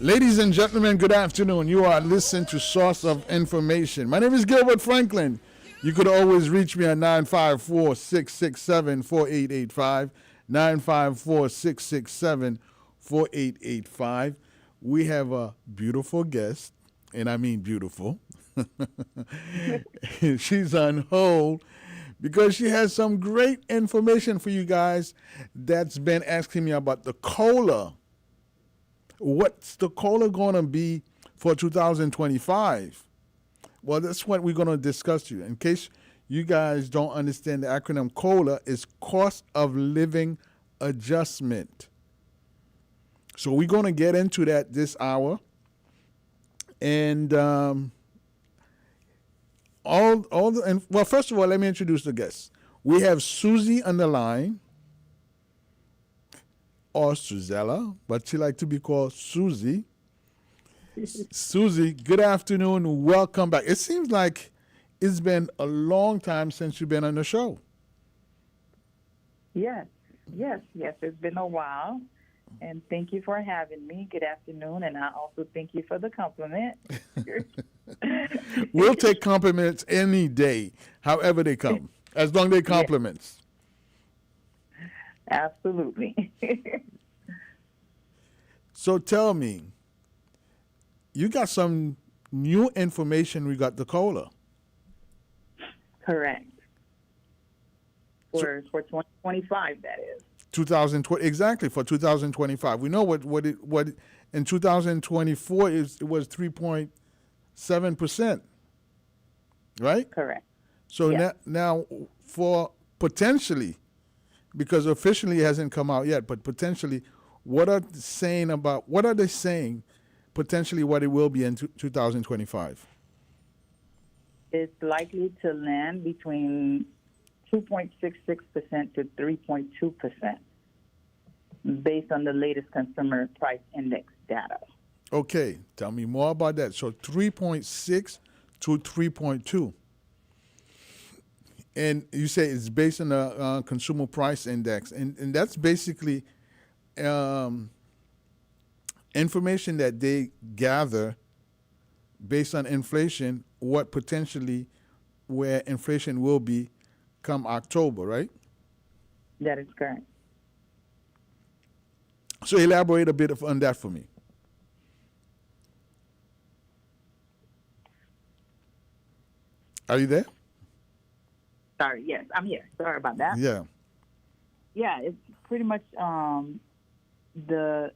Ladies and gentlemen, good afternoon. You are listening to Source of Information. My name is Gilbert Franklin. You could always reach me at 954 667 4885. 954 667 4885. We have a beautiful guest, and I mean beautiful. She's on hold because she has some great information for you guys that's been asking me about the cola. What's the cola going to be for 2025? Well, that's what we're going to discuss to you. In case you guys don't understand, the acronym COLA is Cost of Living Adjustment. So we're going to get into that this hour. And well, first of all, let me introduce the guests. We have Susie on the line, or Suzella, but she like to be called Susie. Susie, good afternoon. Welcome back. It seems like it's been a long time since you've been on the show. Yes. It's been a while. And thank you for having me. Good afternoon. And I also thank you for the compliment. We'll take compliments any day, however they come, as long as they're compliments. Yes. Absolutely. So tell me, you got some new information regarding the cola. Correct. For 2025, that is. 2020, exactly, for 2025. We know what in 2024 it was 3.7%, right? Correct. So yeah. now for potentially, because officially it hasn't come out yet, but potentially, what are they saying potentially what it will be in 2025? It's likely to land between 2.66% to 3.2% based on the latest consumer price index data. Okay, tell me more about that. So 3.6 to 3.2. And you say it's based on the consumer price index. And that's basically information that they gather based on inflation, what potentially where inflation will be come October, right? That is correct. So elaborate a bit on that for me. Are you there? Sorry, yes, I'm here. Sorry about that. Yeah. Yeah, it's pretty much the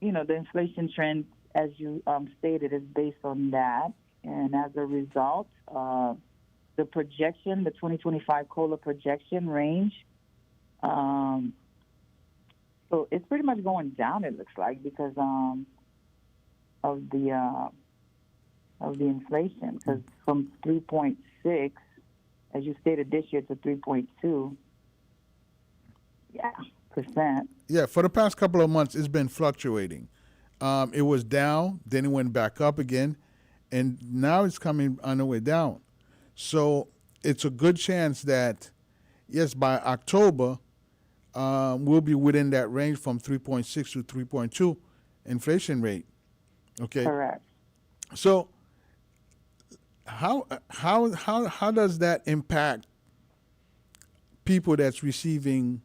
inflation trend, as you stated, is based on that. And as a result, the projection, the 2025 COLA projection range, so it's pretty much going down, it looks like, because of the inflation. Because from 3.6, as you stated this year, to 3.2, percent. Yeah, for the past couple of months, it's been fluctuating. It was down, then it went back up again, and now it's coming on the way down. So it's a good chance that, yes, by October, we'll be within that range from 3.6 to 3.2 inflation rate. Okay. Correct. So how does that impact people that's receiving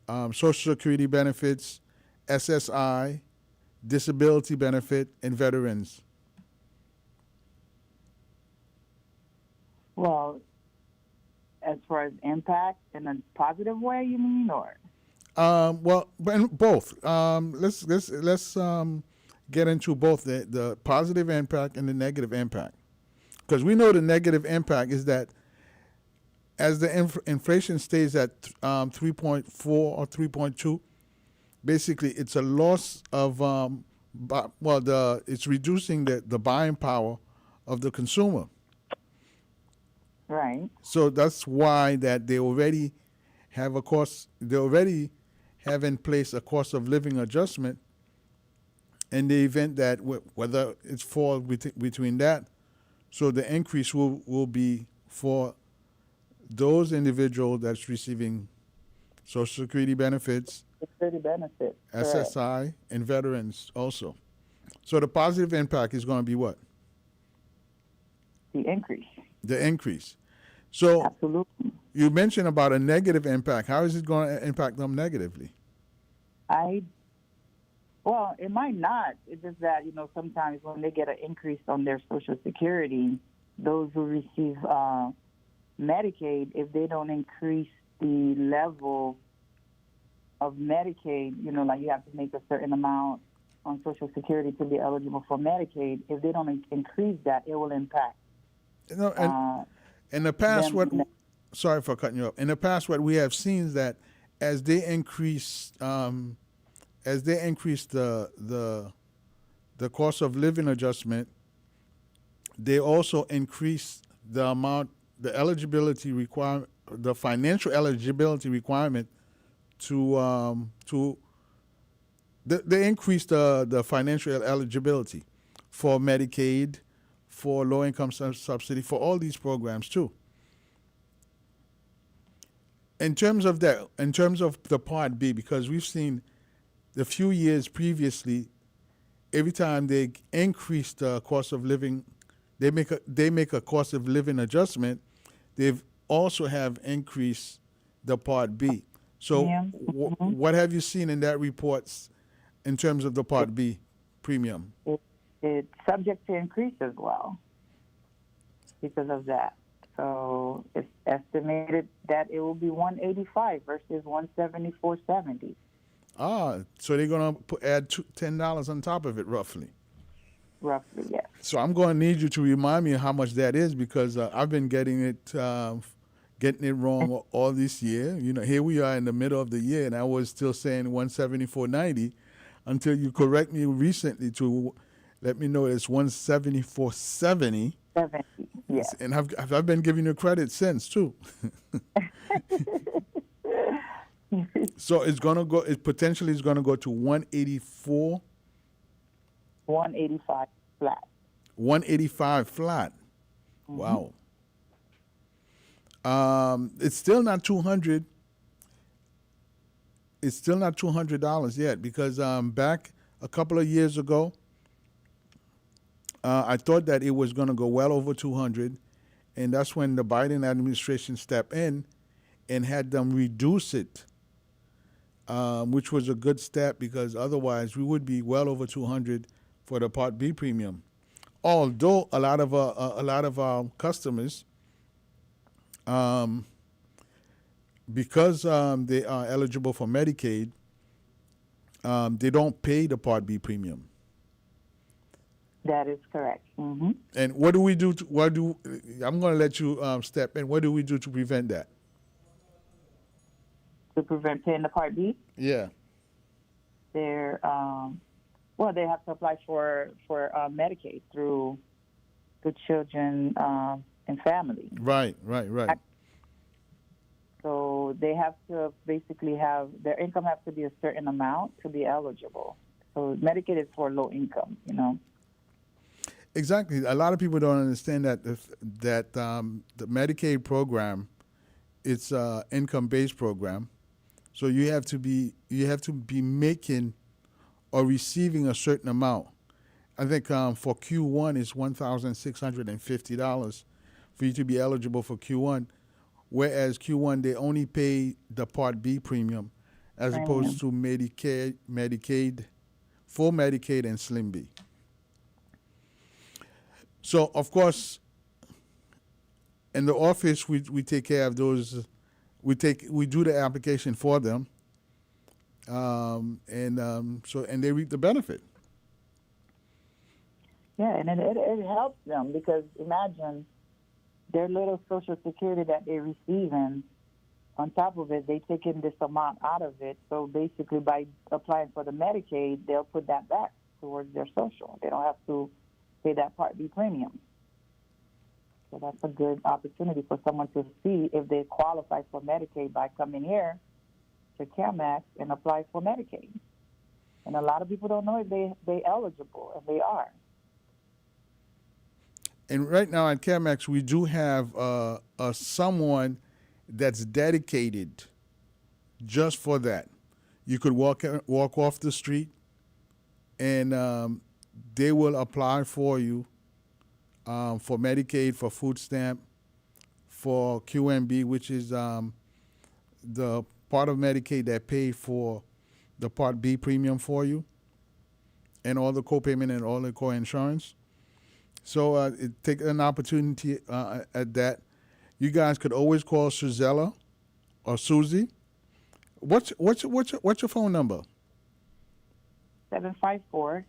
Social Security benefits, SSI, disability benefit, and veterans? Well, as far as impact in a positive way, you mean, or? Well, both. Let's get into both the positive impact and the negative impact, because we know the negative impact is that as the inflation stays at 3.4 or 3.2, basically it's a loss of it's reducing the buying power of the consumer. Right. So that's why that they already have in place a cost of living adjustment in the event that whether it's fall between that, so the increase will be for those individuals that's receiving Social Security benefits, Security benefits, SSI, and veterans also. So the positive impact is going to be what? The increase. The increase. So Absolutely. you mentioned about a negative impact. How is it going to impact them negatively? I Well, it might not. It's just that, sometimes when they get an increase on their Social Security, those who receive Medicaid, if they don't increase the level of Medicaid, like you have to make a certain amount on Social Security to be eligible for Medicaid, if they don't increase that, it will impact And in the past, them. sorry for cutting you up. In the past, what we have seen is that as they increase, the cost of living adjustment, they also increase the amount, the eligibility requirement, the financial eligibility requirement they increase the financial eligibility for Medicaid, for low income subsidy, for all these programs too. In terms of that, in terms of the Part B, because we've seen the few years previously, every time they increase the cost of living, they make a cost of living adjustment. They've also have increased the Part B. So, Yeah. what have you seen in that reports in terms of the Part B premium? It's subject to increase as well because of that. So it's estimated that it will be 185 versus 174.70. So they're gonna add $10 on top of it, roughly. Roughly, yes. So I'm going to need you to remind me how much that is because I've been getting it wrong all this year. Here we are in the middle of the year, and I was still saying 174.90 until you correct me recently to let me know it's 174.70. 70, yes. And I've been giving you credit since too. So it's gonna go. It potentially is gonna go to 184. 185 flat. 185 flat. Wow. It's still not 200. It's still not $200 yet because back a couple of years ago, I thought that it was going to go well over 200, and that's when the Biden administration stepped in and had them reduce it, which was a good step because otherwise we would be well over 200 for the Part B premium. Although a lot of our customers, because they are eligible for Medicaid, they don't pay the Part B premium. That is correct. Mm-hmm. And what do we do? I'm going to let you step in. What do we do to prevent that? To prevent paying the Part B? Yeah. They're they have to apply for Medicaid through the Children and Family. Right. So they have to basically have their income has to be a certain amount to be eligible. So Medicaid is for low income, Exactly. A lot of people don't understand that the Medicaid program, it's an income-based program, so you have to be making or receiving a certain amount. I think for Q1 is $1,650 for you to be eligible for Q1, whereas Q1 they only pay the Part B premium as opposed to Medicaid, full Medicaid, and Slim B. So, of course, in the office, we take care of those. We do the application for them, and they reap the benefit. Yeah, and it helps them because imagine their little Social Security that they receive, and on top of it, they take in this amount out of it. So basically, by applying for the Medicaid, they'll put that back towards their social. They don't have to pay that Part B premium. So that's a good opportunity for someone to see if they qualify for Medicaid by coming here to CARMAX and apply for Medicaid. And a lot of people don't know if they eligible, and they are. And right now at CARMAX, we do have someone that's dedicated just for that. You could walk off the street, and they will apply for you for Medicaid, for food stamp, for QMB, which is the part of Medicaid that paid for the Part B premium for you, and all the co-payment and all the co-insurance. So take an opportunity at that. You guys could always call Suzella or Susie. What's your phone number? 754-236-4994.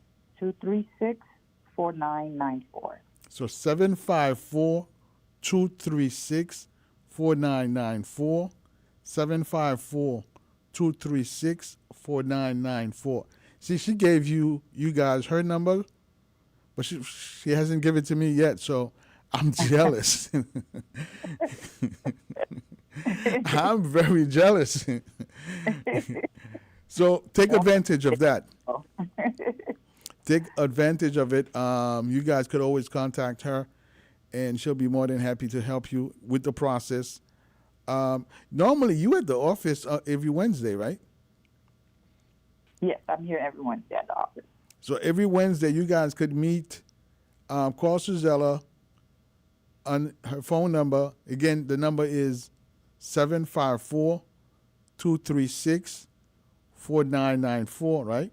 So 754-236-4994. 754-236-4994. See, she gave you guys her number, but she hasn't given it to me yet, so I'm jealous. I'm very jealous. So take advantage of that. Take advantage of it. You guys could always contact her, and she'll be more than happy to help you with the process. Normally, you at the office every Wednesday, right? Yes, I'm here every Wednesday at the office. So every Wednesday, you guys could meet. Call Suzella on her phone number. Again, the number is 754-236-4994, right?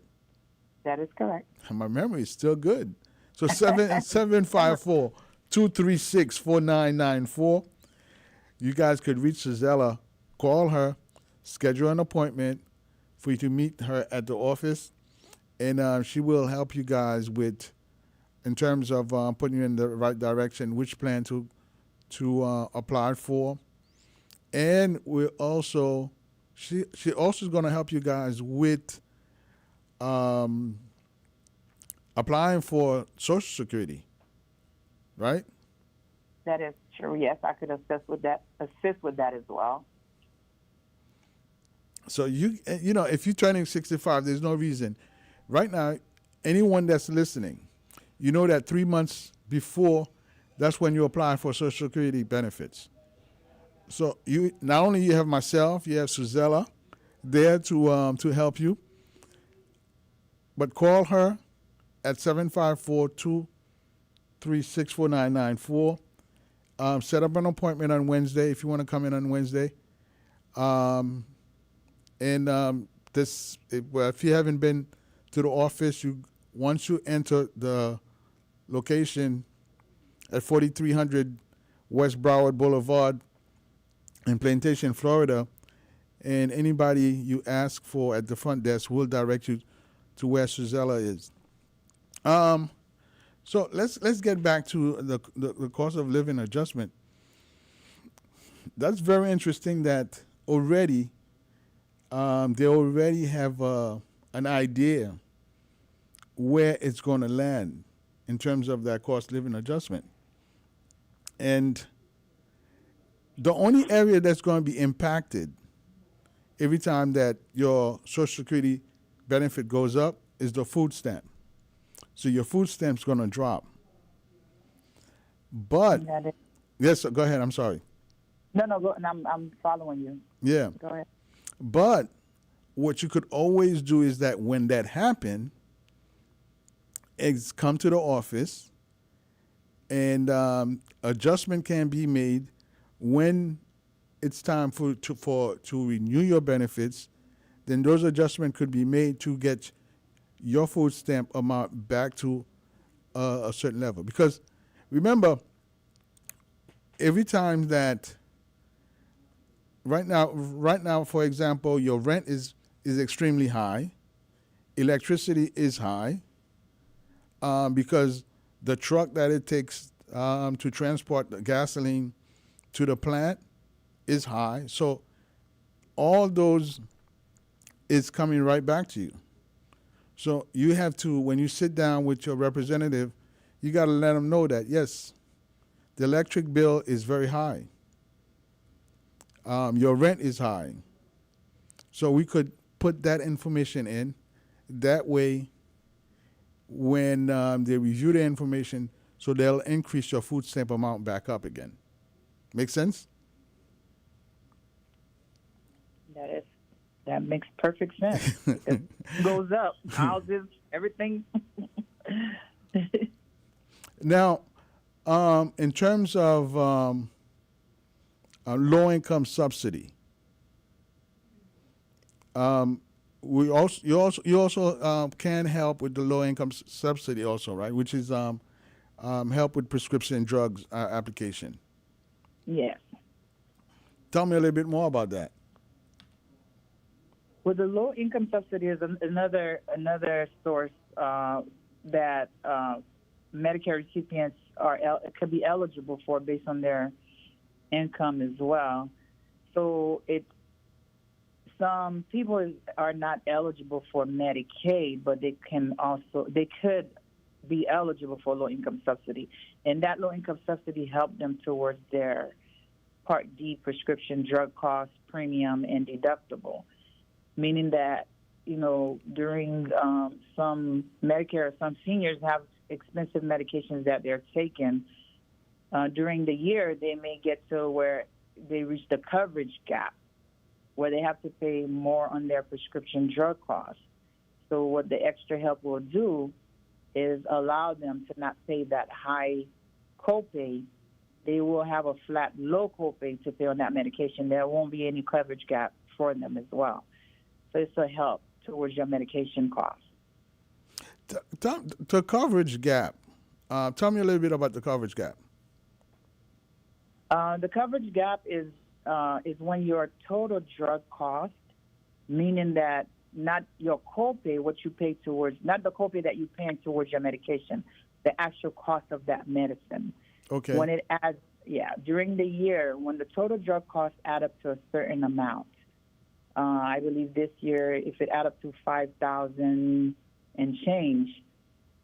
That is correct. My memory is still good. So 754-236-4994. You guys could reach Suzella, call her, schedule an appointment for you to meet her at the office, and she will help you guys with, in terms of putting you in the right direction, which plan to apply for, and we also she also is going to help you guys with applying for Social Security, right? That is true. Yes, I could assist with that as well. So if you're turning 65, there's no reason. Right now, anyone that's listening, you know that 3 months before, that's when you apply for Social Security benefits. So you not only you have myself, you have Suzella there to help you, but call her at 754-236-4994. Set up an appointment on Wednesday if you want to come in on Wednesday. If you haven't been to the office, once you enter the location at 4300 West Broward Boulevard in Plantation, Florida, and anybody you ask for at the front desk will direct you to where Suzella is. So let's get back to the cost of living adjustment. That's very interesting that already they already have an idea where it's going to land in terms of that cost of living adjustment. And the only area that's going to be impacted every time that your Social Security benefit goes up is the food stamp. So your food stamp's going to drop. But yes, go ahead. I'm sorry. No, I'm following you. Yeah. Go ahead. But what you could always do is that when that happens, come to the office, and adjustment can be made when it's time to renew your benefits. Then those adjustments could be made to get your food stamp amount back to a certain level. Because remember, every time that right now, for example, your rent is extremely high, electricity is high, because the truck that it takes to transport the gasoline to the plant is high. So all those is coming right back to you. So you have to, when you sit down with your representative, you got to let them know that, yes, the electric bill is very high. Your rent is high. So we could put that information in. That way, when they review the information, so they'll increase your food stamp amount back up again. Make sense? That makes perfect sense. It goes up. Houses, everything. Now, in terms of low income subsidy, um, you also can help with the low income subsidy also, right? Which is help with prescription drugs application. Yes. Tell me a little bit more about that. Well, the low income subsidy is another source that Medicare recipients could be eligible for based on their income as well. So some people are not eligible for Medicaid, but they could be eligible for low income subsidy, and that low income subsidy helped them towards their Part D prescription drug cost, premium, and deductible. Meaning that during some Medicare, some seniors have expensive medications that they're taking. During the year, they may get to where they reach the coverage gap, where they have to pay more on their prescription drug costs. So what the extra help will do is allow them to not pay that high copay. They will have a flat low copay to pay on that medication. There won't be any coverage gap for them as well. So it's a help towards your medication costs. The coverage gap. Tell me a little bit about the coverage gap. The coverage gap is when your total drug cost, meaning that not your copay, what you pay towards, not the copay that you paying towards your medication, the actual cost of that medicine. Okay. When it adds, during the year, when the total drug costs add up to a certain amount, I believe this year, if it add up to 5,000 and change,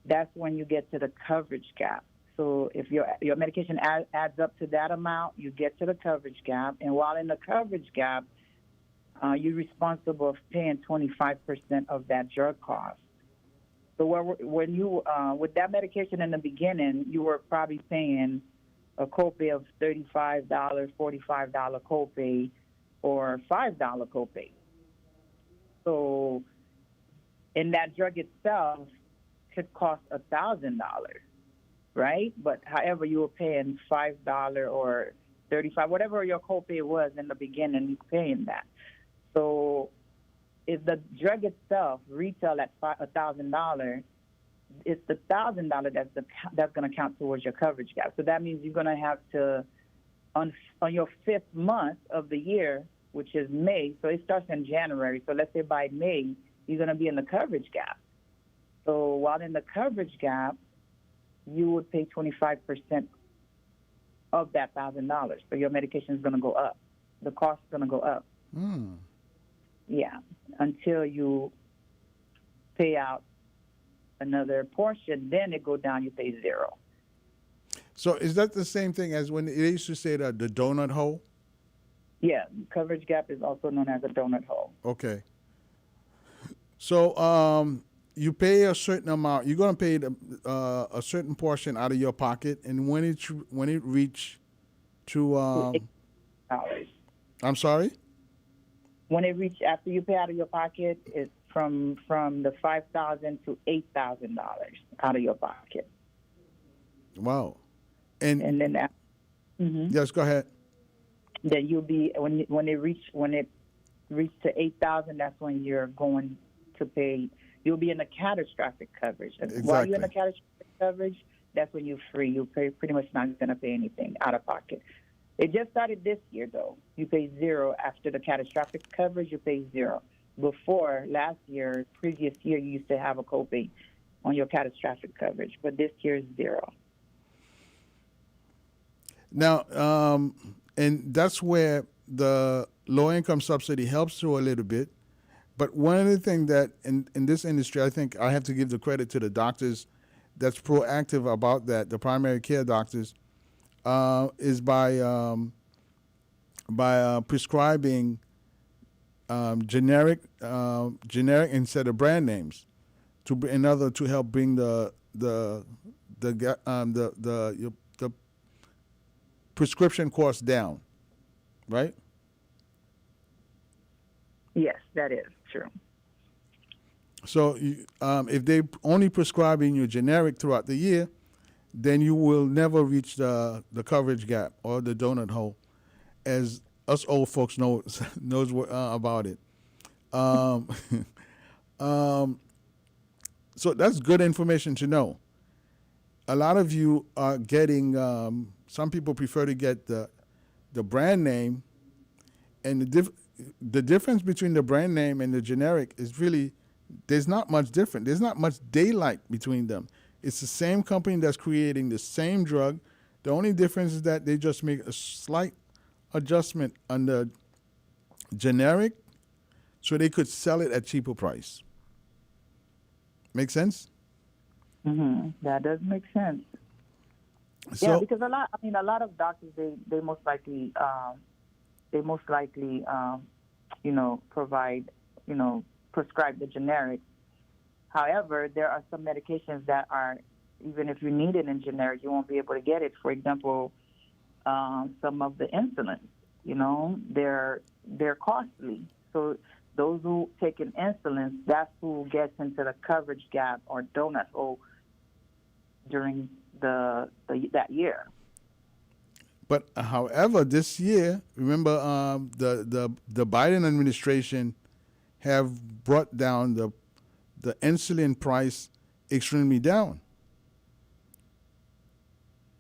that's when you get to the coverage gap. So if your medication adds up to that amount, you get to the coverage gap. And while in the coverage gap, you're responsible for paying 25% of that drug cost. So when you with that medication in the beginning, you were probably paying a copay of $35, $45 copay, or $5 copay. So, and that drug itself could cost $1,000, right? But however, you were paying $5 or $35, whatever your copay was in the beginning, you're paying that. So, if the drug itself retail at $1,000, it's the $1,000 that's going to count towards your coverage gap. So that means you're going to have to on your fifth month of the year, which is May. So it starts in January. So let's say by May, you're going to be in the coverage gap. So while in the coverage gap, you would pay 25% of that $1,000. So your medication is going to go up. The cost is going to go up. Mm. Yeah, until you pay out another portion, then it go down, you pay zero. So is that the same thing as when they used to say the donut hole? Yeah, coverage gap is also known as a donut hole. Okay. So you pay a certain amount. You're going to pay a certain portion out of your pocket, and when it reach to $8. I'm sorry. When it reach after you pay out of your pocket, it's from the $5,000 to $8,000 out of your pocket. Wow. And then that. Yes, go ahead. Then you'll be when it reach to 8,000. That's when you're going to pay. You'll be in the catastrophic coverage. And Exactly. while you're in the catastrophic coverage, that's when you're free. You're pretty much not going to pay anything out of pocket. It just started this year, though. You pay zero after the catastrophic coverage. You pay zero. Before previous year, you used to have a copay on your catastrophic coverage, but this year is zero. Now, and that's where the low-income subsidy helps you a little bit. But one of the things that in this industry, I think I have to give the credit to the doctors that's proactive about that, the primary care doctors, is by prescribing generic instead of brand names, to help bring the prescription costs down, right? Yes, that is true. So if they only prescribing you generic throughout the year, then you will never reach the coverage gap or the donut hole, as us old folks knows about it. Um, um, so that's good information to know. A lot of you are getting. Some people prefer to get the brand name, and the difference between the brand name and the generic is really there's not much different. There's not much daylight between them. It's the same company that's creating the same drug. The only difference is that they just make a slight adjustment on the generic so they could sell it at cheaper price. Make sense? That does make sense. Yeah, So because a lot of doctors, they most likely, provide, prescribe the generic. However, there are some medications that are, even if you need it in generic, you won't be able to get it. For example, some of the insulin, they're costly. So those who take an insulin, that's who gets into the coverage gap or donut hole during that year. but however, this year, remember the Biden administration have brought down the insulin price extremely down.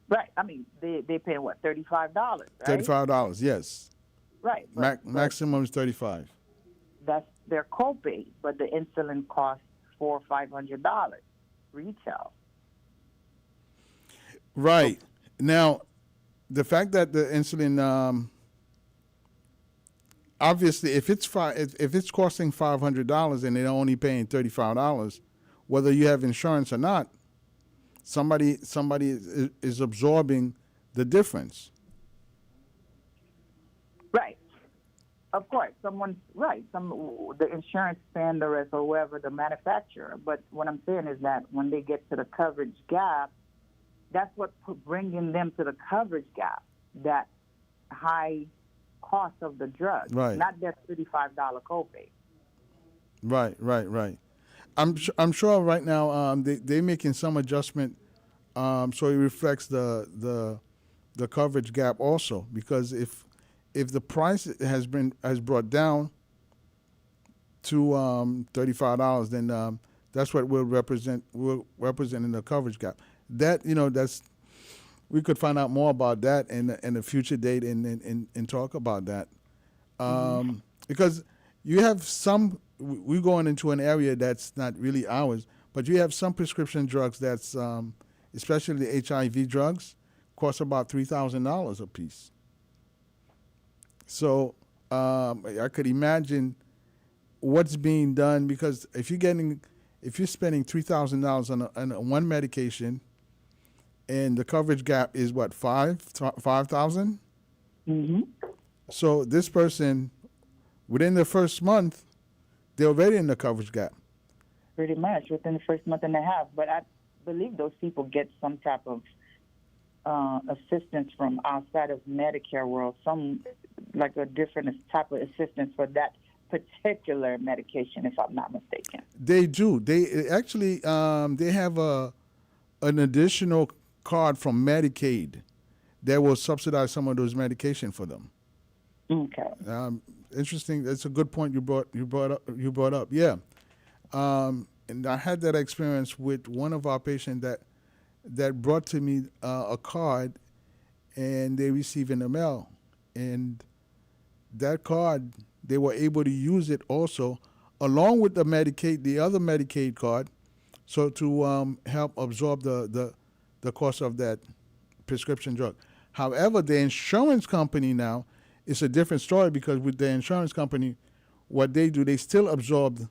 Right. I mean, they pay what, $35, right? $35, yes. Right. Maximum is 35. That's their copay, but the insulin costs $400-$500 retail. Right. Now, the fact that the insulin, obviously, if it's costing $500 and they're only paying $35, whether you have insurance or not, somebody is absorbing the difference. Right. Of course, someone's right. The insurance vendor or whoever, the manufacturer. But what I'm saying is that when they get to the coverage gap, that's what bringing them to the coverage gap. That high cost of the drug, Right. not that $35 copay. Right. I'm sure right now they're making some adjustment so it reflects the coverage gap also, because if the price has brought down to $35, then that's what will represent in the coverage gap. That that's we could find out more about that in a future date and talk about that, because you have some. We're going into an area that's not really ours, but you have some prescription drugs that's especially the HIV drugs cost about $3,000 a piece. So I could imagine what's being done, because if you're spending $3,000 on one medication, and the coverage gap is what, 5,000? Mm-hmm. So this person, within the first month, they're already in the coverage gap. Pretty much within the first month and a half. But I believe those people get some type of assistance from outside of Medicare world, some like a different type of assistance for that particular medication, if I'm not mistaken. They do. They actually they have an additional card from Medicaid that will subsidize some of those medication for them. Okay. Interesting. That's a good point you brought up. Yeah. And I had that experience with one of our patients that brought to me a card, and they received in the mail, and that card they were able to use it also along with the other Medicaid card, so to help absorb the cost of that prescription drug. However, the insurance company now, it's a different story, because with the insurance company, what they do, they still absorb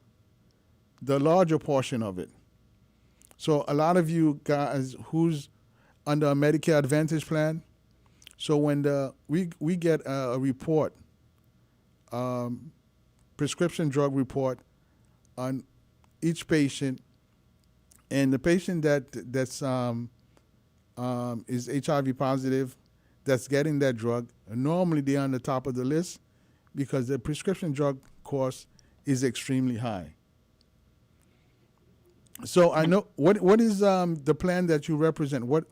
the larger portion of it. So a lot of you guys who's under a Medicare Advantage plan, so when we get a report, prescription drug report on each patient, and the patient that's is HIV positive, that's getting that drug, normally they're on the top of the list because the prescription drug cost is extremely high. So I know what is the plan that you represent. What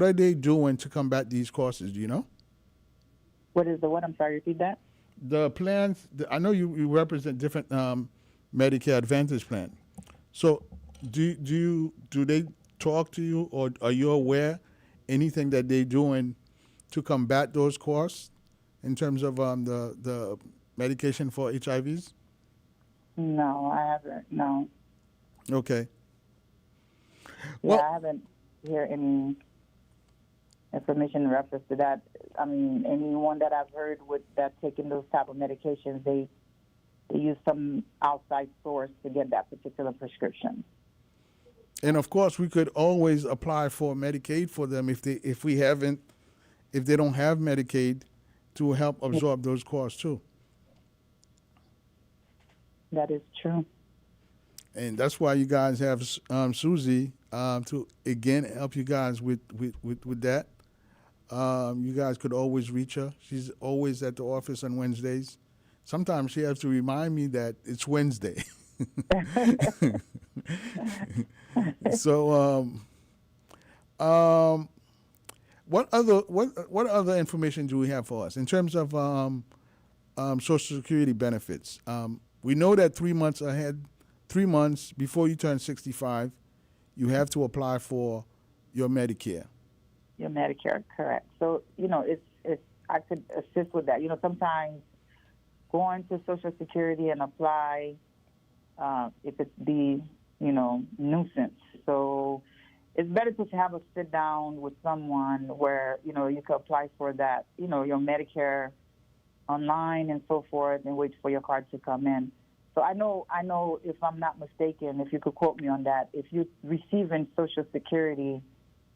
are they doing to combat these costs? Do you know? What is the what? I'm sorry, repeat that. The plans. I know you represent different Medicare Advantage plan. So do they talk to you, or are you aware anything that they're doing to combat those costs in terms of the medication for HIVs? No, I haven't. No. Okay. Yeah, Well, I haven't heard any information in reference to that. I mean, anyone that I've heard with that taking those type of medications, they use some outside source to get that particular prescription. and of course, we could always apply for Medicaid for them if they don't have Medicaid to help absorb those costs too. That is true. And that's why you guys have Susie to again help you guys with that. You guys could always reach her. She's always at the office on Wednesdays. Sometimes she has to remind me that it's Wednesday. So, what other information do we have for us in terms of Social Security benefits? We know that 3 months ahead, 3 months before you turn 65, you have to apply for your Medicare. Your Medicare, correct. So, it's I could assist with that. Sometimes going to Social Security and apply if it's the, nuisance. So it's better to have a sit down with someone where, you can apply for that, your Medicare online and so forth and wait for your card to come in. So I know if I'm not mistaken, if you could quote me on that, if you're receiving Social Security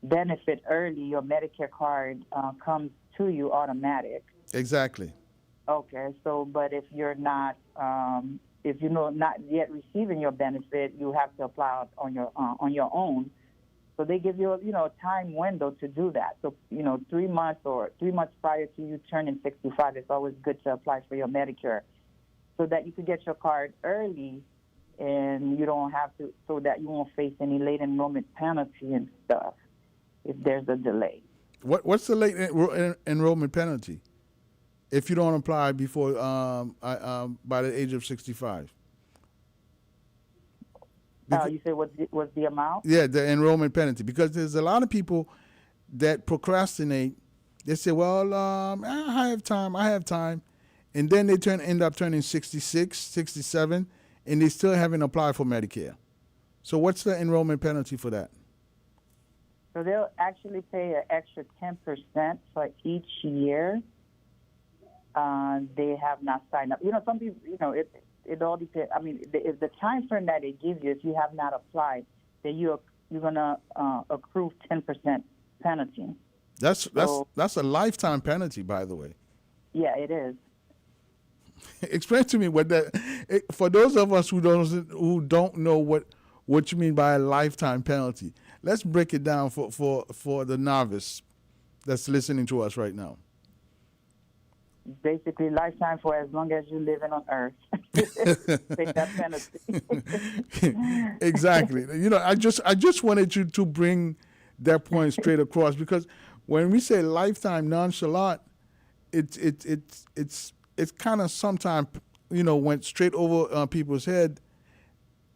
benefit early, your Medicare card comes to you automatic. Exactly. Okay, so but if you're not, if you're not yet receiving your benefit, you have to apply on your own. So they give you a time window to do that. So 3 months or 3 months prior to you turning 65, it's always good to apply for your Medicare, so that you could get your card early, and you don't have to, so that you won't face any late enrollment penalty and stuff if there's a delay. What's the late enrollment penalty if you don't apply before by the age of 65? You said what's the amount? Yeah, the enrollment penalty, because there's a lot of people that procrastinate. They say, "Well, I have time," and then they end up turning 66, 67, and they still haven't applied for Medicare. So, what's the enrollment penalty for that? So they'll actually pay an extra 10% for each year they have not signed up. Some people, it all depends. I mean, if the time frame that they give you, if you have not applied, then you're gonna accrue 10% penalty. That's a lifetime penalty, by the way. Yeah, it is. Explain to me what that. For those of us who don't know what you mean by a lifetime penalty, let's break it down for the novice that's listening to us right now. Basically, lifetime for as long as you're living on Earth. Take that penalty. Exactly. I just wanted you to bring that point straight across, because when we say lifetime nonchalant, it's kind of sometimes went straight over people's head,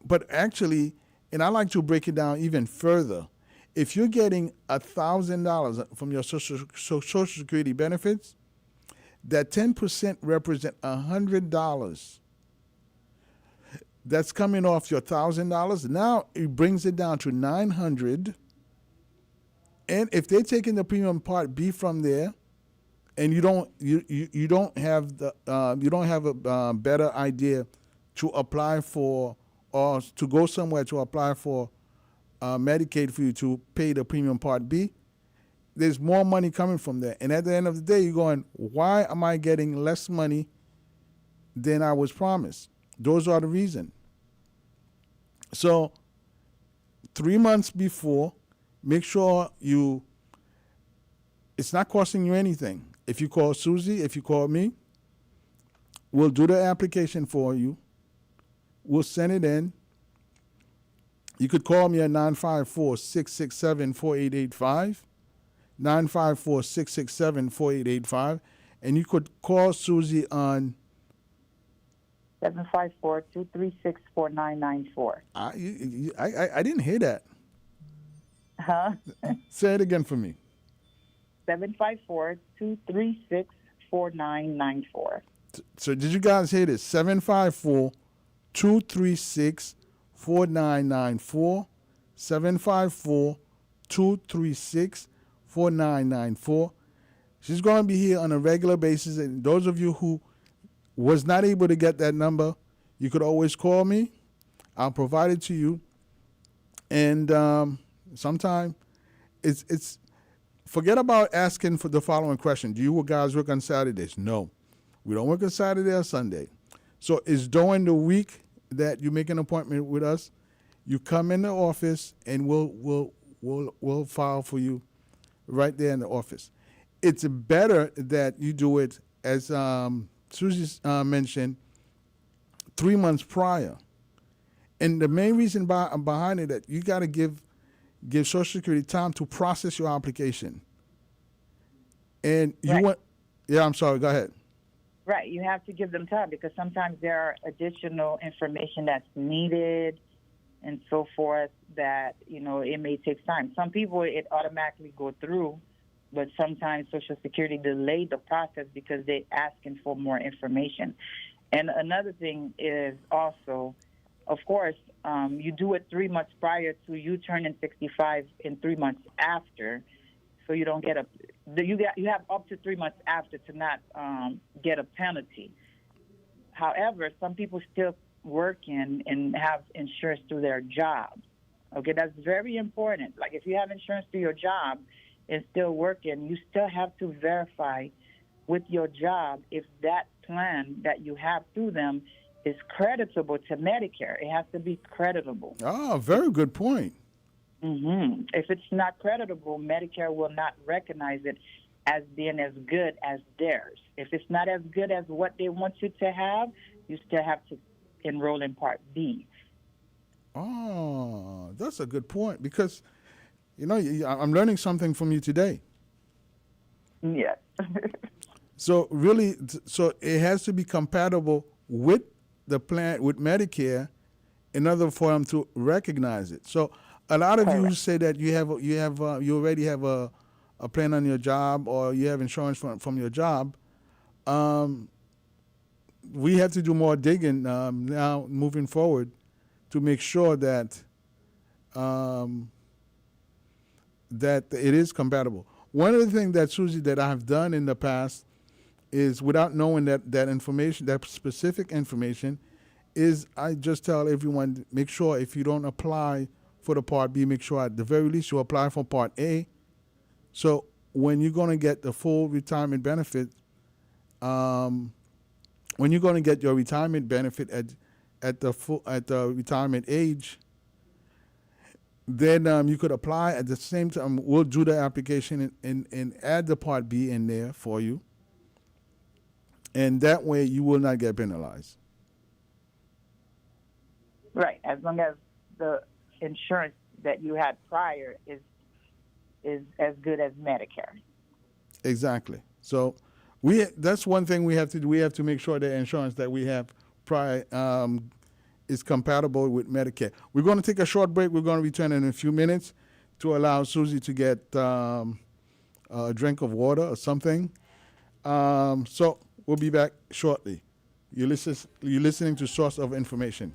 but actually, and I like to break it down even further. If you're getting $1,000 from your Social Security benefits, that 10% represent $100 that's coming off your $1,000. Now it brings it down to $900. And if they're taking the premium part B from there, and you don't have a better idea to apply for, or to go somewhere to apply for Medicaid for you to pay the premium part B, there's more money coming from there. And at the end of the day, you're going, why am I getting less money than I was promised? Those are the reason. So 3 months before, make sure it's not costing you anything. If you call Susie, if you call me, we'll do the application for you. We'll send it in. You could call me at 954-667-4885, 954-667-4885, and you could call Susie on 754-236-4994. I didn't hear that. Huh? Say it again for me. 754-236-4994. So did you guys hear this? 754-236-4994, 754-236-4994. She's going to be here on a regular basis. And those of you who was not able to get that number, you could always call me. I'll provide it to you. And sometime it's forget about asking for the following question. Do you guys work on Saturdays? No. We don't work on Saturday or Sunday. So it's during the week that you make an appointment with us. You come in the office and we'll file for you right there in the office. It's better that you do it, as Susie mentioned, 3 months prior. And the main reason behind it that you got to give Social Security time to process your application. And you Right. want, yeah, I'm sorry, go ahead. Right. You have to give them time because sometimes there are additional information that's needed and so forth that, it may take time. Some people, it automatically go through, but sometimes Social Security delayed the process because they're asking for more information. And another thing is also, of course, you do it 3 months prior to you turning 65 and 3 months after, so you don't get you have up to 3 months after to not get a penalty. However, some people still working and have insurance through their job. Okay, that's very important. Like if you have insurance through your job and still working, you still have to verify with your job if that plan that you have through them is creditable to Medicare. It has to be creditable. Ah, very good point. If it's not creditable, Medicare will not recognize it as being as good as theirs. If it's not as good as what they want you to have, you still have to enroll in Part B. Oh, that's a good point because, I'm learning something from you today. Yes. So really, so it has to be compatible with the plan, with Medicare, in order for them to recognize it. So a lot of you say that you already have a plan on your job or you have insurance from your job. We have to do more digging now moving forward to make sure that that it is compatible. One of the things that Susie that I have done in the past is, without knowing that information, that specific information, is I just tell everyone, make sure if you don't apply for the Part B, make sure at the very least you apply for Part A. So when you're going to get the full retirement benefit, when you're going to get your retirement benefit at the retirement age, then you could apply at the same time. We'll do the application and add the Part B in there for you. And that way you will not get penalized. Right, as long as the insurance that you had prior is as good as Medicare. Exactly. So that's one thing we have to do. We have to make sure the insurance that we have prior is compatible with Medicare. We're going to take a short break. We're going to return in a few minutes to allow Susie to get a drink of water or something. So we'll be back shortly. You're listening to Source of Information.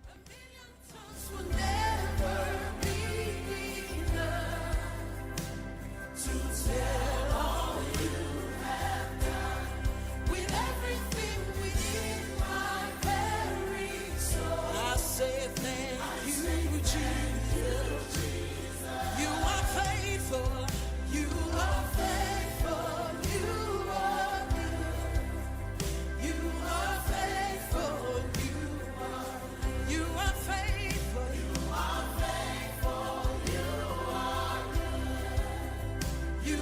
You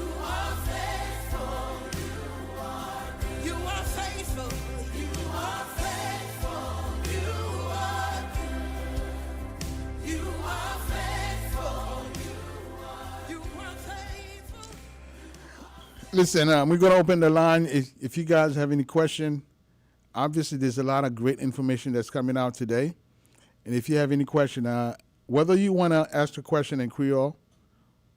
Listen, we're going to open the line. If you guys have any question, obviously there's a lot of great information that's coming out today. And if you have any question, whether you want to ask a question in Creole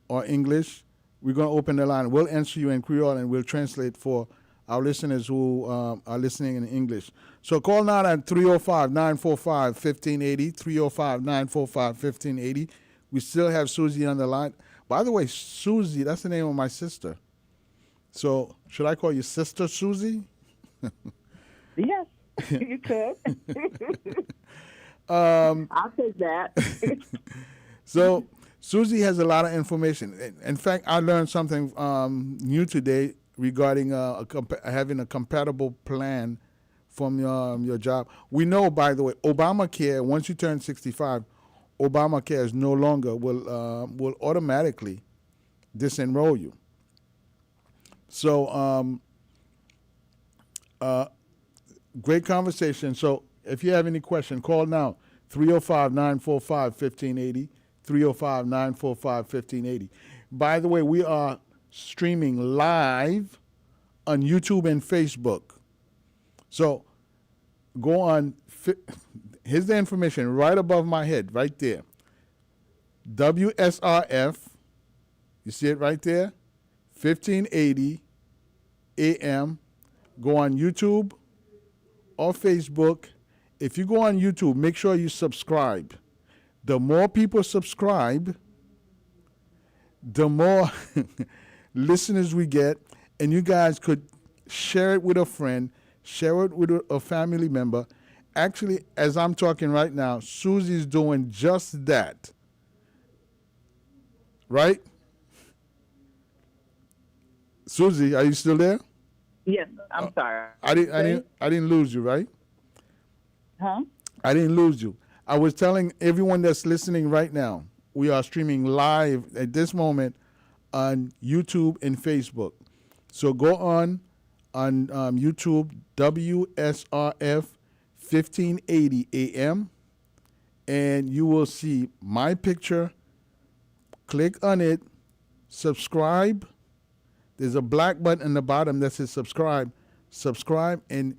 or English, we're going to open the line. We'll answer you in Creole and we'll translate for our listeners who are listening in English. So call now at 305-945-1580, 305-945-1580. We still have Susie on the line. By the way, Susie, that's the name of my sister. So should I call you Sister Susie? Yes, you could. I'll take that. So Susie has a lot of information. In fact, I learned something new today regarding having a compatible plan from your job. We know, by the way, Obamacare. Once you turn 65, Obamacare is no longer will automatically disenroll you. So great conversation. So if you have any question, call now 305-945-1580, 305-945-1580. By the way, we are streaming live on YouTube and Facebook. So go on. Here's the information right above my head, right there. WSRF. You see it right there? 1580 AM. Go on YouTube or Facebook. If you go on YouTube, make sure you subscribe. The more people subscribe, the more listeners we get. And you guys could share it with a friend, share it with a family member. Actually, as I'm talking right now, Susie's doing just that. Right? Susie, are you still there? Yes, I'm sorry. I didn't lose you, right? Huh? I didn't lose you. I was telling everyone that's listening right now, we are streaming live at this moment on YouTube and Facebook. So go on YouTube, WSRF 1580 AM, and you will see my picture. Click on it, subscribe. There's a black button in the bottom that says subscribe. Subscribe, and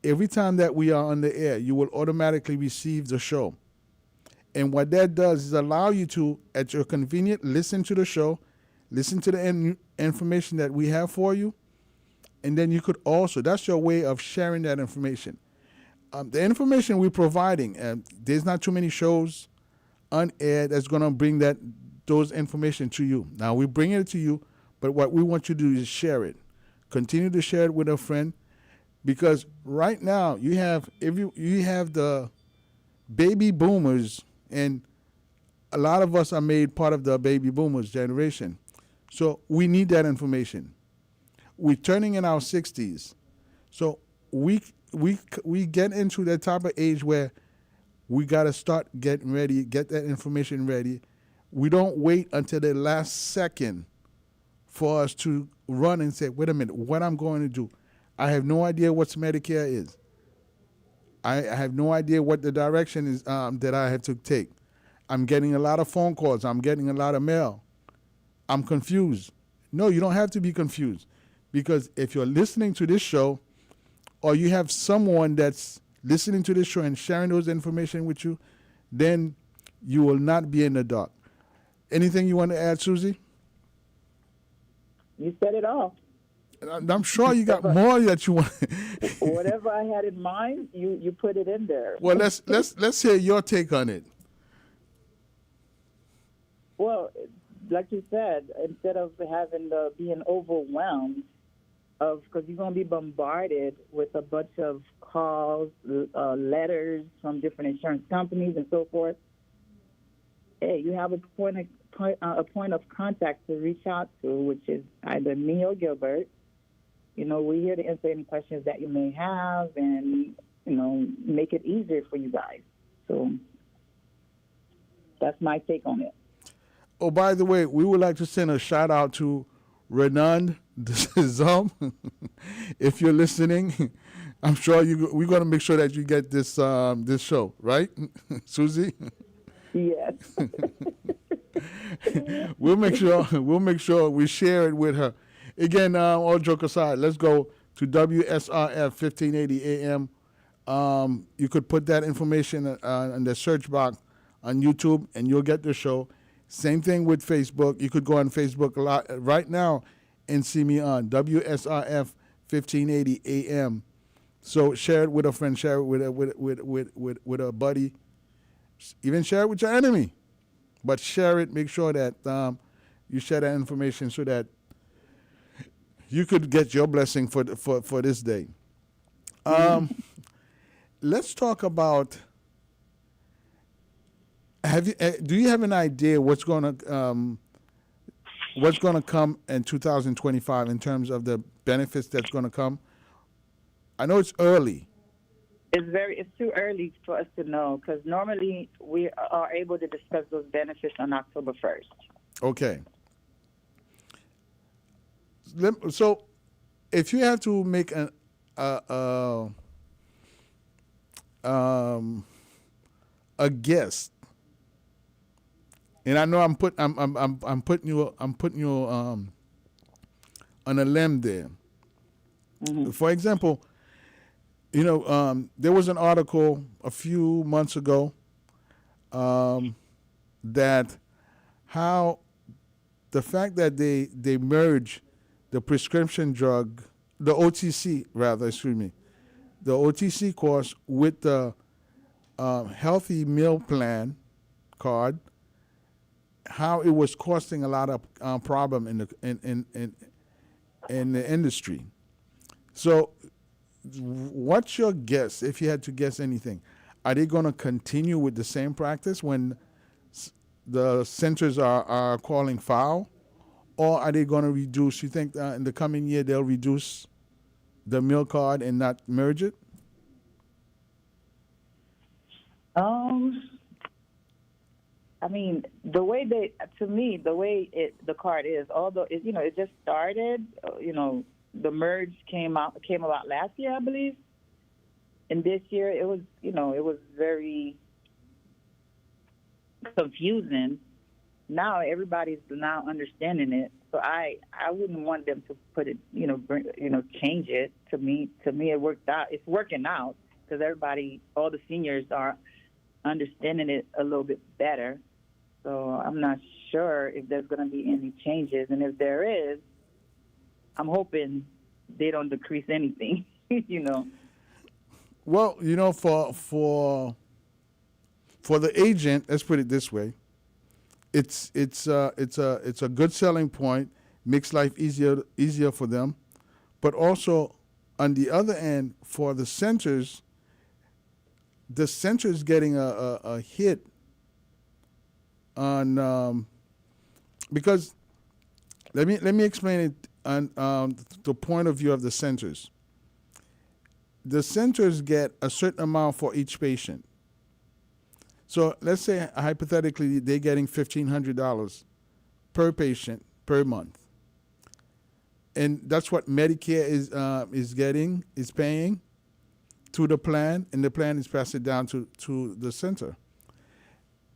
every time that we are on the air, you will automatically receive the show. And what that does is allow you to, at your convenience, listen to the show, listen to the information that we have for you, and then you could also, that's your way of sharing that information. The information we're providing, there's not too many shows on air that's going to bring those information to you. Now, we're bringing it to you, but what we want you to do is share it. Continue to share it with a friend, because right now you have the baby boomers, and a lot of us are made part of the baby boomers generation. So we need that information. We're turning in our 60s. So we get into that type of age where we got to start getting ready, get that information ready. We don't wait until the last second for us to run and say, wait a minute, what I'm going to do? I have no idea what Medicare is. I have no idea what the direction is that I have to take. I'm getting a lot of phone calls. I'm getting a lot of mail. I'm confused. No, you don't have to be confused, because if you're listening to this show, or you have someone that's listening to this show and sharing those information with you, then you will not be in the dark. Anything you want to add, Susie? You said it all. I'm sure you got more that you want. Whatever I had in mind, you put it in there. Well, let's hear your take on it. Well, like you said, instead of being overwhelmed, because you're going to be bombarded with a bunch of calls, letters from different insurance companies and so forth. Hey, you have a point of contact to reach out to, which is either me or Gilbert. We're here to answer any questions that you may have and, make it easier for you guys. So that's my take on it. Oh, by the way, we would like to send a shout out to Renan Zum. If you're listening, I'm sure we're going to make sure that you get this show, right, Susie? Yes. We'll make sure we share it with her. Again, all joke aside, let's go to WSRF 1580 AM. You could put that information in the search box on YouTube, and you'll get the show. Same thing with Facebook. You could go on Facebook right now and see me on WSRF 1580 AM. So share it with a friend, share it with a buddy, even share it with your enemy. But share it. Make sure that you share that information so that you could get your blessing for this day. Let's talk about. Do you have an idea what's going to come in 2025 in terms of the benefits that's going to come? I know it's early. It's too early for us to know because normally we are able to discuss those benefits on October 1st. Okay. So, if you have to make a guess, and I know I'm putting you on a limb there. Mm-hmm. For example, there was an article a few months ago that how the fact that they merge the prescription drug, the OTC rather, the OTC course with the healthy meal plan card, how it was costing a lot of problem in the industry. So, what's your guess, if you had to guess anything? Are they going to continue with the same practice when the centers are calling foul? Or are they going to reduce? You think in the coming year they'll reduce the meal card and not merge it? I mean, the way the card is, although it just started, the merge came about last year, I believe. And this year it was very confusing. Now everybody's now understanding it. So I wouldn't want them to put it, change it. To me it worked out. It's working out because all the seniors are understanding it a little bit better. So I'm not sure if there's going to be any changes. And if there is, I'm hoping they don't decrease anything, Well, for the agent, let's put it this way, it's a good selling point, makes life easier for them, but also on the other end for the centers getting a hit on because let me explain it on the point of view of the centers. The centers get a certain amount for each patient. So let's say hypothetically they're getting $1,500 per patient per month, and that's what Medicare is paying to the plan, and the plan is passed down to the center.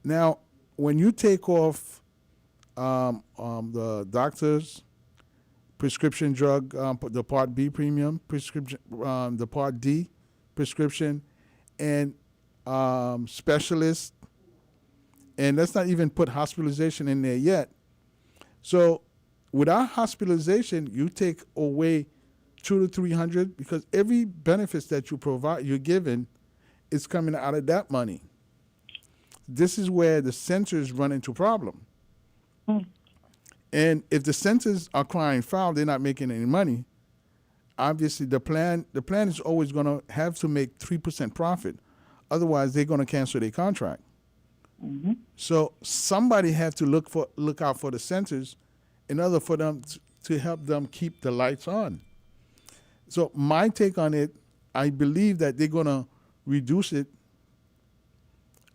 Now, when you take off the doctor's prescription drug, the Part B premium prescription, the Part D prescription, and specialist, and let's not even put hospitalization in there yet. So, without hospitalization, you take away $200 to $300 because every benefits that you're given is coming out of that money. This is where the centers run into problem. And if the centers are crying foul, they're not making any money. Obviously, the plan is always going to have to make 3% profit. Otherwise, they're going to cancel their contract. Mm-hmm. So somebody have to look out for the centers in order for them to help them keep the lights on. So my take on it, I believe that they're going to reduce it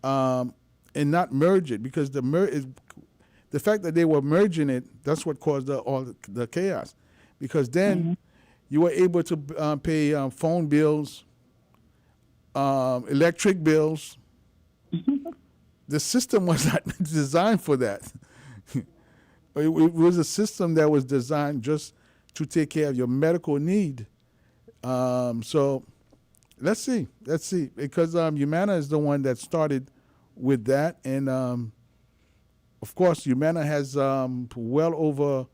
and not merge it, because the fact that they were merging it, that's what caused all the chaos. Because then you were able to pay phone bills, electric bills. The system was not designed for that. It was a system that was designed just to take care of your medical need. So let's see, because Humana is the one that started with that, and of course, Humana has well over,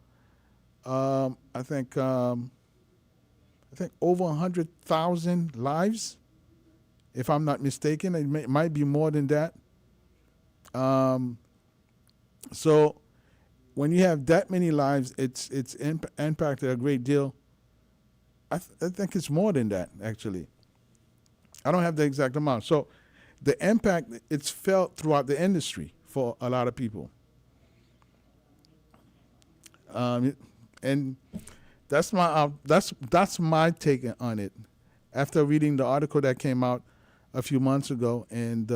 I think over 100,000 lives, if I'm not mistaken. It might be more than that. So when you have that many lives, it's impacted a great deal. I think it's more than that, actually. I don't have the exact amount. So the impact, it's felt throughout the industry for a lot of people. And that's my take on it. After reading the article that came out a few months ago, and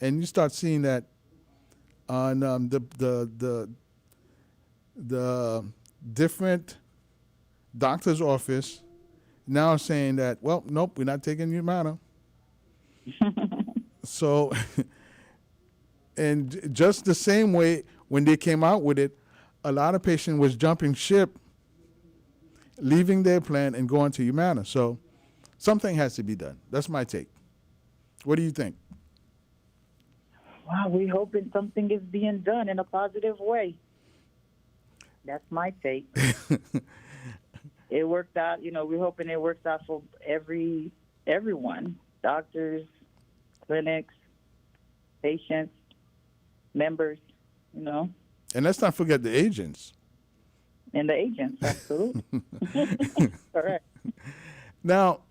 you start seeing that on the different doctor's office now saying that, well, nope, we're not taking Humana. So, and just the same way when they came out with it, a lot of patients was jumping ship, leaving their plan and going to Humana. So something has to be done. That's my take. What do you think? Wow, we're hoping something is being done in a positive way. That's my take. It worked out, we're hoping it works out for everyone, doctors, clinics, patients, members, And let's not forget the agents. And the agents, absolutely. Correct. Now,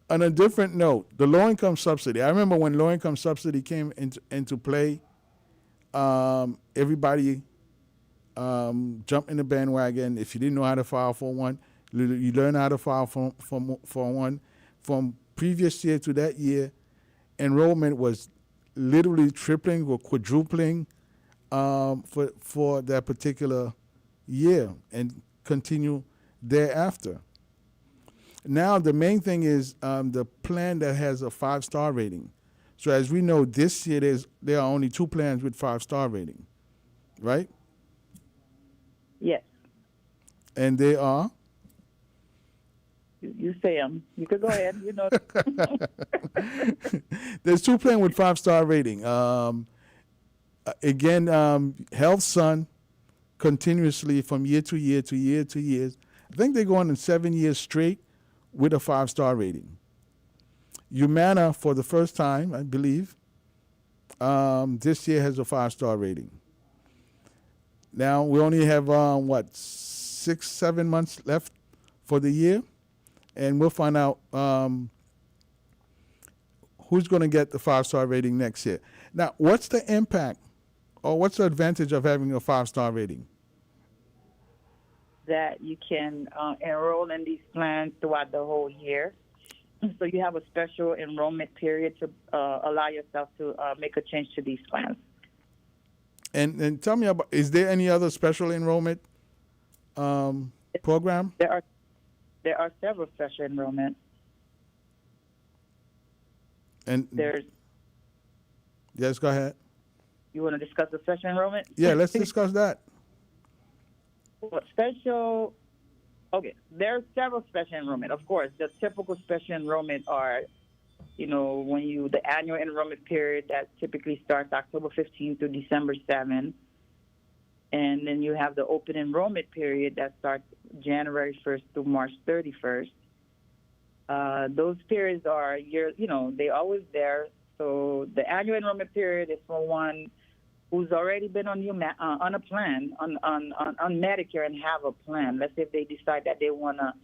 on a different note, the low-income subsidy. I remember when low-income subsidy came into play, everybody jumped in the bandwagon. If you didn't know how to file for one, you learn how to file for one. From previous year to that year, enrollment was literally tripling or quadrupling for that particular year and continue thereafter. Now, the main thing is the plan that has a 5-star rating. So as we know, this year there are only 2 plans with 5-star rating, right? Yes. And they are? You say them. You could go ahead. There's 2 plans with 5-star rating. Again, Health Sun continuously from year to year to year to years. I think they're going in 7 years straight with a 5-star rating. Humana, for the first time, I believe, this year has a 5-star rating. Now, we only have, 6-7 months left for the year, and we'll find out who's going to get the 5-star rating next year. Now, what's the impact or what's the advantage of having a 5-star rating? That you can enroll in these plans throughout the whole year. So you have a special enrollment period to allow yourself to make a change to these plans. And tell me about, is there any other special enrollment program? There are several special enrollments. And there's. Yes, go ahead. You want to discuss the special enrollment? Yeah, let's discuss that. Special, okay, there are several special enrollment. Of course, the typical special enrollment are, when the annual enrollment period that typically starts October 15th through December 7th. And then you have the open enrollment period that starts January 1st through March 31st. Those periods are they're always there. So the annual enrollment period is for one who's already been on a plan, on Medicare and have a plan. Let's say if they decide that they want to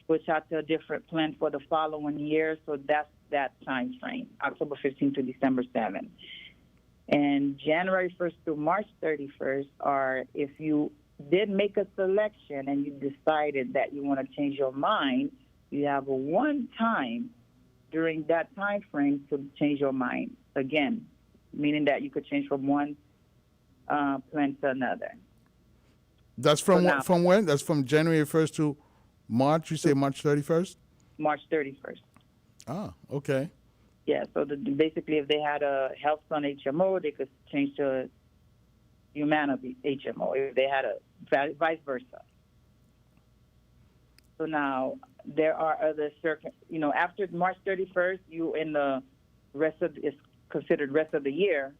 switch out to a different plan for the following year, so that's that time frame, October 15th to December 7th. And January 1st through March 31st are if you did make a selection and you decided that you want to change your mind, you have a one time during that time frame to change your mind again, meaning that you could change from one plan to another. That's from when? That's from January 1st to March. You say March 31st? March 31st. Ah, okay. Yeah, so basically if they had a Health Sun HMO, they could change to Humana HMO if they had a vice versa. So now there are other after March 31st, you in the rest of it's considered rest of the year.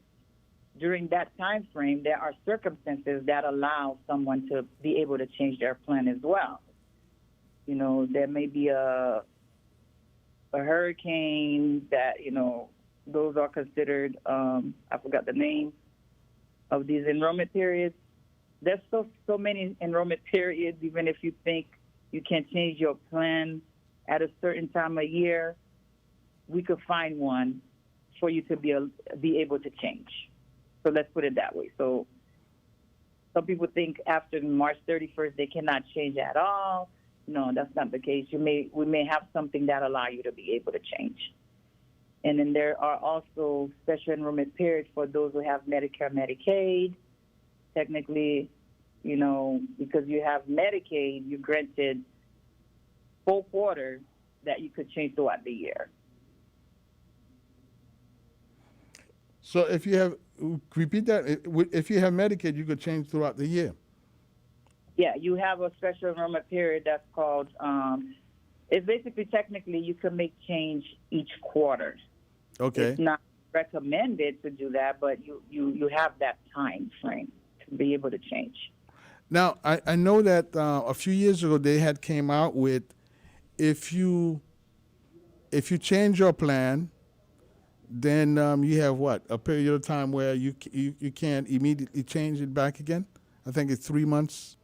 During that time frame, there are circumstances that allow someone to be able to change their plan as well. There may be a hurricane that those are considered. I forgot the name of these enrollment periods. There's so many enrollment periods. Even if you think you can change your plan at a certain time of year, we could find one for you to be able to change. So let's put it that way. So some people think after March 31st they cannot change at all. No, that's not the case. We may have something that allow you to be able to change. And then there are also special enrollment periods for those who have Medicare, Medicaid. Technically, because you have Medicaid, you're granted 4 quarters that you could change throughout the year. So if you have, repeat that, if you have Medicaid, you could change throughout the year. Yeah, you have a special enrollment period that's called, it's basically technically you can make change each quarter. Okay. It's not recommended to do that, but you have that time frame to be able to change. Now, I know that a few years ago they had came out with if you change your plan, then you have what, a period of time where you can't immediately change it back again. I think it's 3 months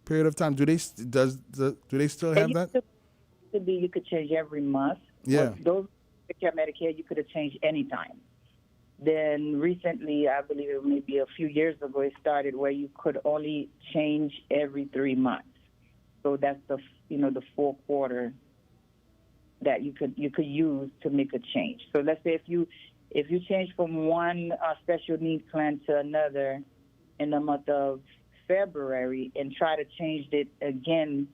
period of time. Do they still have that? You could change every month. Yeah. But those Medicare, you could have changed anytime. Then recently, I believe it may be a few years ago, it started where you could only change every 3 months. So that's the 4 quarter that you could use to make a change. So let's say if you change from one special needs plan to another in the month of February and try to change it again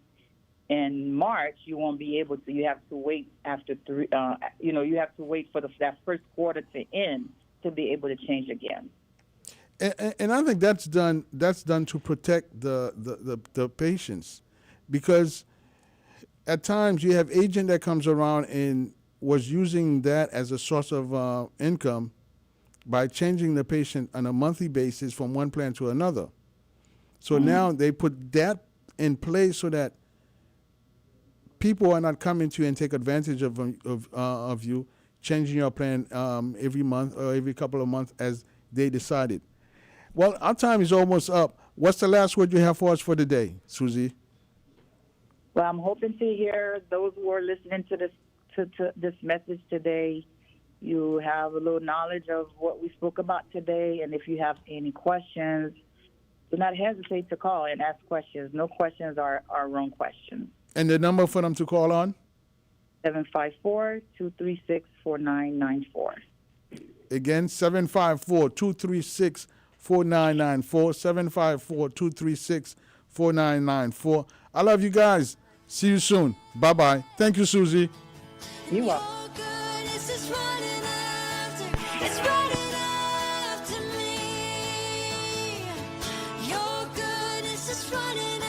in March, you won't be able to. You have to wait after you have to wait for that first quarter to end to be able to change again. And I think that's done to protect the patients, because at times you have agent that comes around and was using that as a source of income by changing the patient on a monthly basis from one plan to another. So now they put that in place so that people are not coming to you and take advantage of you, changing your plan every month or every couple of months as they decided. Well, our time is almost up. What's the last word you have for us for the day, Susie? Well, I'm hoping to hear those who are listening to this message today, you have a little knowledge of what we spoke about today. And if you have any questions, do not hesitate to call and ask questions. No questions are wrong questions. And the number for them to call on? 754-236-4994. Again, 754-236-4994, 754-236-4994. I love you guys. See you soon. Bye-bye. Thank you, Susie. You are. Running